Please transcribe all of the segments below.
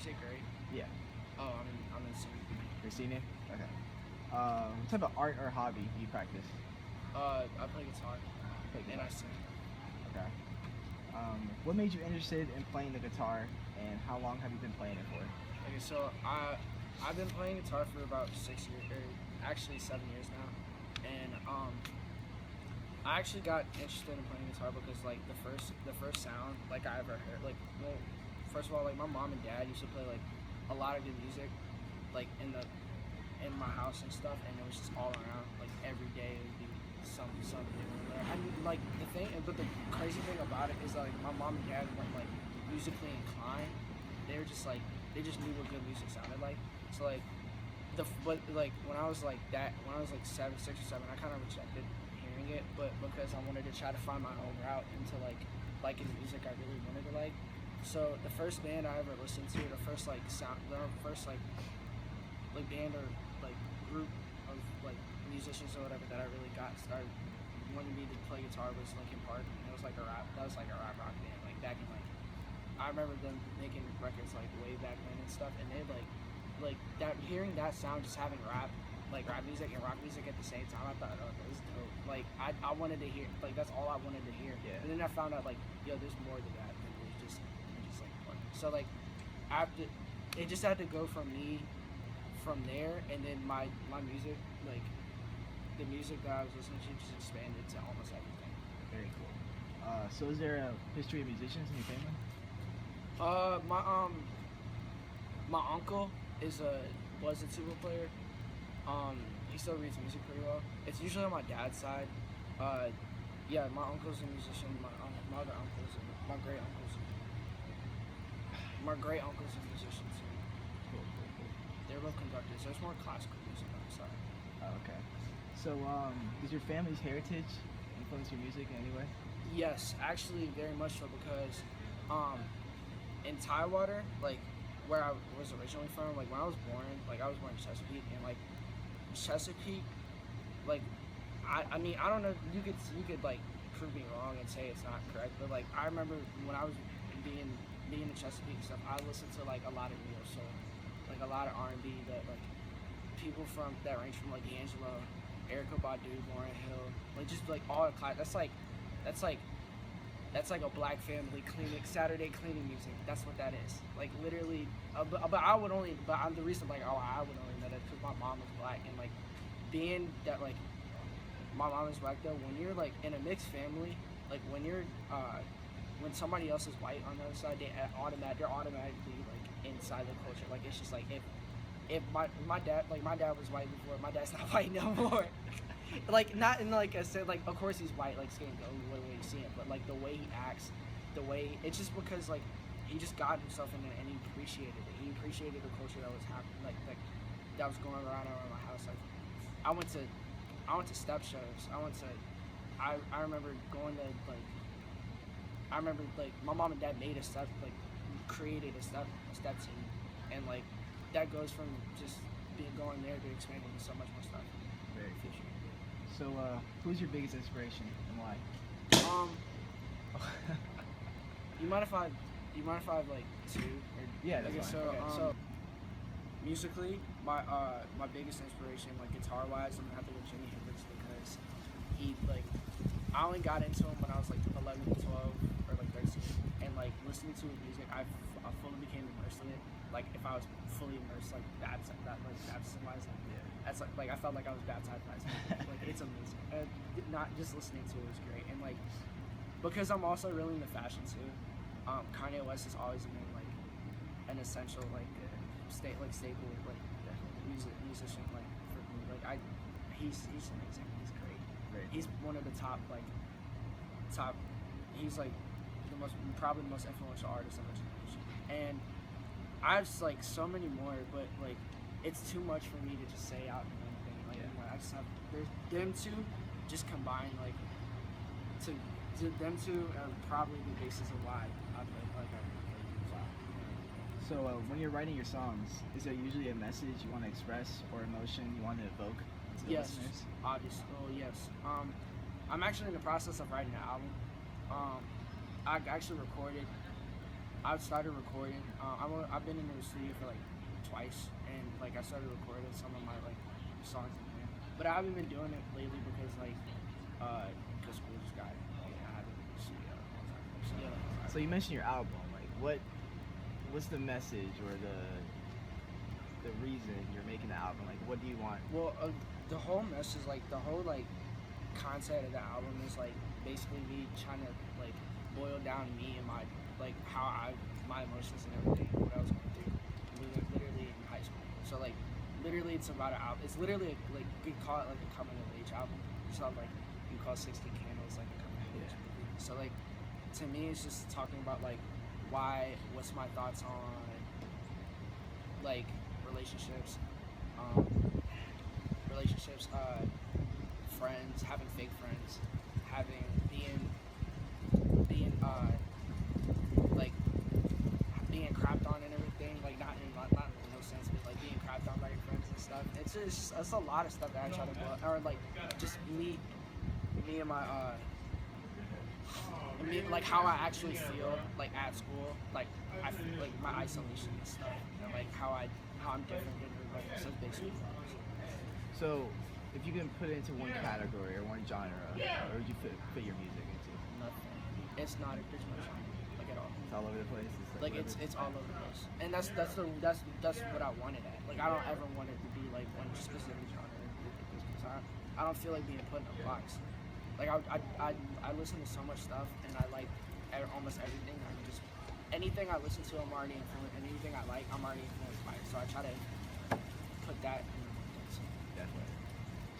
say grade? Yeah. Oh, I'm in senior. You're a senior? Okay. What type of art or hobby do you practice? I play guitar Play and guitar. I sing. Okay. What made you interested in playing the guitar, and how long have you been playing it for? Okay, so I've been playing guitar for about 6 years, or actually 7 years now, and I actually got interested in playing guitar because like the first sound like I ever heard, like, well, first of all, like my mom and dad used to play like a lot of good music like in my house and stuff, and it was just all around, like every day it would be something new. I mean, like but the crazy thing about it is like my mom and dad weren't like musically inclined. They were just like they just knew what good music sounded like. So like but like when I was like 6 or 7, I kind of rejected hearing it, but because I wanted to try to find my own route into like liking the music I really wanted to like. So the first band I ever listened to, the first like band or like group of like musicians or whatever that I really got started wanting me to play guitar was Linkin Park. And it was like a rap rock band, like back in like, I remember them making records like way back then and stuff, and they like that, hearing that sound, just having rap music and rock music at the same time, I thought, oh, that was dope. Like I wanted to hear, like that's all I wanted to hear. Yeah. And then I found out like, yo, there's more to that than just like Park. So like after, it just had to go from me from there, and then my music, like the music that I was listening to, just expanded to almost everything. Very cool. So is there a history of musicians in your family? My uncle was a tuba player. He still reads music pretty well. It's usually on my dad's side. Yeah, my uncle's a musician. My other uncles, my great uncle's a musician too. Cool. They're both conductors. There's more classical music on the side. Oh, okay. So, does your family's heritage influence your music in any way? Yes, actually, very much so, because in Tidewater, like where I was originally from, like when I was born in Chesapeake, and like Chesapeake, like I mean, I don't know, you could like prove me wrong and say it's not correct, but like I remember when I was being in Chesapeake and stuff, I listened to like a lot of neo soul, like a lot of R&B, that like people from that range from like D'Angelo, Erykah Badu, Lauryn Hill, like just like all the class. That's like a black family cleaning, Saturday cleaning music. That's what that is. Like literally, but I'm the reason like, oh, I would only know that because my mom is black, and like being that like my mom is black though, when you're like in a mixed family, like when somebody else is white on the other side, they're automatically like inside the culture. Like it's just like if my dad was white before, my dad's not white no more. Like not in like I said, like of course he's white, like skin color, the way you see him, but like the way he acts, it's just because like he just got himself in it and he appreciated it. He appreciated the culture that was happening, like that was going around my house. Like I went to step shows. I remember going to my mom and dad created a step team, and like that goes from just going there to expanding to so much more stuff. Very future. So, who's your biggest inspiration and why? You mind if I like two? Or, yeah, that's fine. So musically, my biggest inspiration, like guitar wise, I'm gonna have to go Jimi Hendrix, because he like, I only got into him when I was like 11, 12, or like 13, and like listening to his music, I fully became immersed in it. Like if I was fully immersed, like baptized, like that's like I felt like I was baptized by his music. Like it's amazing. Not just listening to it was great, and like because I'm also really into fashion too. Kanye West has always been like an essential staple musician like for me. Like he's amazing. He's great. He's one of the top. He's like probably the most influential artist of our generation. And I have like so many more, but like it's too much for me to just say out in one thing. Like I just have them two just combined, like to them two are probably the basis of why I play like So when you're writing your songs, is there usually a message you want to express or emotion you want to evoke to the listeners? Obviously. Oh yes. I'm actually in the process of writing an album. I actually recorded I've started recording. I've been in the studio for like twice, and like I started recording some of my like songs in there. But I haven't been doing it lately because like because school just got like, I haven't been in the studio all the time. So, yeah. So you mentioned your album. Like, what's the message or the reason you're making the album? Like, what do you want? Well, the whole message, like the whole like concept of the album is like basically me trying to like boil down me and my like my emotions and everything, what I was going through, literally in high school. So like literally it's about an album. It's literally like you could call it like a coming of age album. It's not like you call 16 Candles like a coming of age movie. So like to me it's just talking about like what's my thoughts on like relationships, friends, having fake friends, having being like being crapped on and everything, like not in no sense, but like being crapped on by your friends and stuff. It's a lot of stuff that I try to do, or like just me and my like how I actually feel like at school, like I feel like my isolation and stuff, and like how I'm different than everybody. So it's basically. So, if you can put it into one category or one genre, where would you fit your music into? Nothing. It's not. There's no genre like at all. It's all over the place. It's all over the place, and that's what I wanted at. Like I don't ever want it to be like one specific genre. Because I don't feel like being put in a box. Like I listen to so much stuff, and I like almost everything. I'm just anything I listen to, I'm already influenced, and anything I like, I'm already influenced by it. So I try to put that in place. Definitely.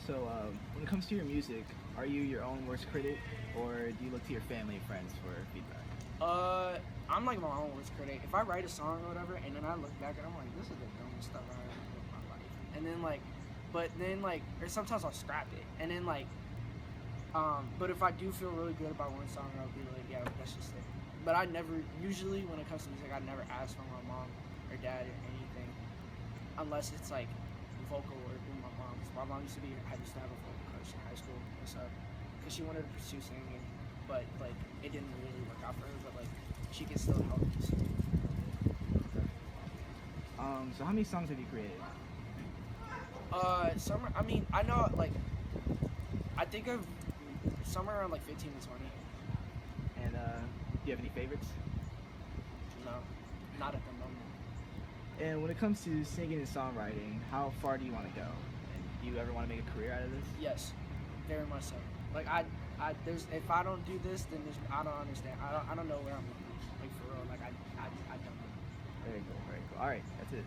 So when it comes to your music, are you your own worst critic, or do you look to your family and friends for feedback? I'm like my own worst critic. If I write a song or whatever, and then I look back and I'm like, this is the dumbest stuff I ever did in my life. And then like, or sometimes I'll scrap it, and then like. But if I do feel really good about one song, I'll be like, yeah, that's just it. But I never, usually when it comes to music, I never ask for my mom or dad or anything, unless it's like vocal or with my mom. My mom used to have a vocal coach in high school and stuff, because she wanted to pursue singing, but like it didn't really work out for her. But like she can still help me sing. So how many songs have you created? I mean, I know like I think of somewhere around like 15 to 20. And do you have any favorites? No, not at the moment. And when it comes to singing and songwriting, how far do you want to go? And do you ever want to make a career out of this? Yes, very much so. Like there's if I don't do this, then I don't understand. I don't know where I'm going. Like for real. Like I don't know. Very cool. Very cool. All right, that's it.